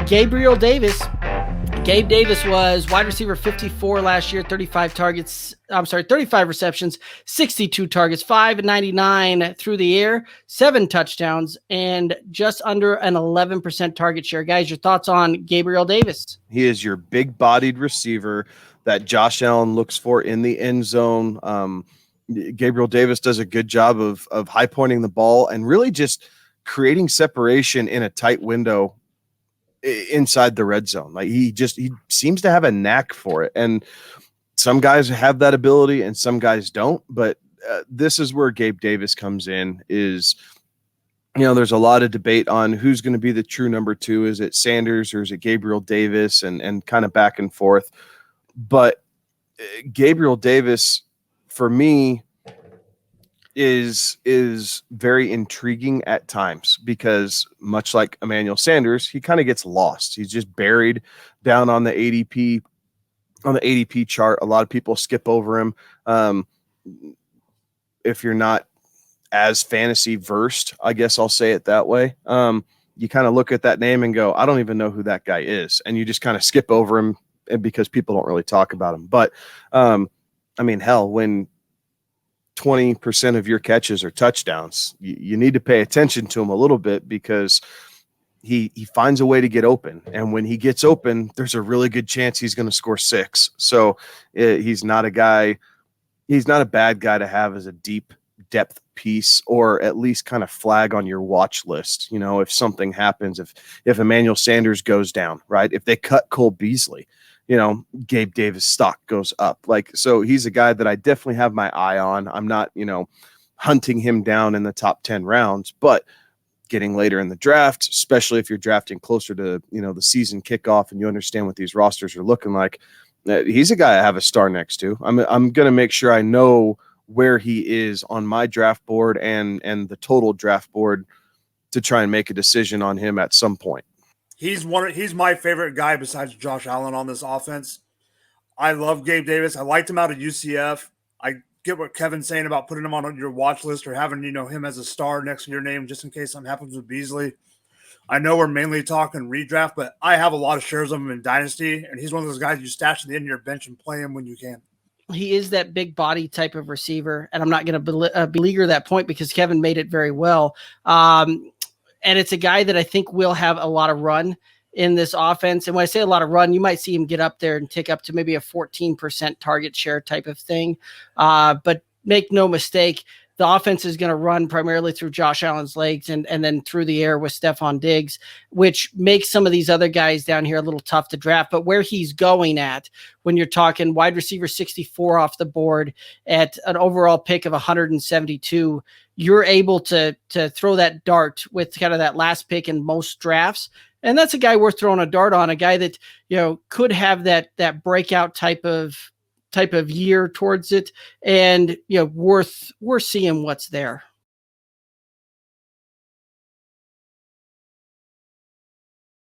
Gabriel Davis. Gabe Davis was wide receiver 54 last year, 35 receptions, 62 targets, 599 through the air, 7 touchdowns, and just under an 11% target share. Guys, your thoughts on Gabriel Davis? He is your big-bodied receiver that Josh Allen looks for in the end zone. Gabriel Davis does a good job of high-pointing the ball and really just creating separation in a tight window inside the red zone. Like he seems to have a knack for it, and some guys have that ability and some guys don't. But this is where Gabe Davis comes in. Is, you know, there's a lot of debate on who's going to be the true number 2. Is it Sanders or is it Gabriel Davis, and kind of back and forth. But Gabriel Davis, for me, is very intriguing at times because, much like Emmanuel Sanders, he kind of gets lost. He's just buried down on the ADP chart. A lot of people skip over him. If you're not as fantasy versed, I guess I'll say it that way. You kind of look at that name and go, I don't even know who that guy is. And you just kind of skip over him because people don't really talk about him. But I mean, hell, when 20% of your catches are touchdowns, you need to pay attention to him a little bit because he finds a way to get open. And when he gets open, there's a really good chance he's going to score 6. So he's not a bad guy to have as a deep depth piece, or at least kind of flag on your watch list. You know, if something happens, if Emmanuel Sanders goes down, right? If they cut Cole Beasley, you know, Gabe Davis stock goes up. Like, so he's a guy that I definitely have my eye on. I'm not, you know, hunting him down in the top 10 rounds, but getting later in the draft, especially if you're drafting closer to, you know, the season kickoff and you understand what these rosters are looking like, he's a guy I have a star next to. I'm going to make sure I know where he is on my draft board and the total draft board to try and make a decision on him at some point. He's my favorite guy besides Josh Allen on this offense. I love Gabe Davis. I liked him out of UCF. I get what Kevin's saying about putting him on your watch list or having, you know, him as a star next to your name just in case something happens with Beasley. I know we're mainly talking redraft, but I have a lot of shares of him in Dynasty, and he's one of those guys you stash at the end of your bench and play him when you can. He is that big body type of receiver, and I'm not going to beleaguer that point because Kevin made it very well. And it's a guy that I think will have a lot of run in this offense. And when I say a lot of run, you might see him get up there and tick up to maybe a 14% target share type of thing. But make no mistake, the offense is going to run primarily through Josh Allen's legs and then through the air with Stephon Diggs, which makes some of these other guys down here a little tough to draft. But where he's going at, when you're talking wide receiver 64 off the board at an overall pick of 172, you're able to throw that dart with kind of that last pick in most drafts. And that's a guy worth throwing a dart on, a guy that, you know, could have that breakout type of year towards it, and, you know, worth seeing what's there.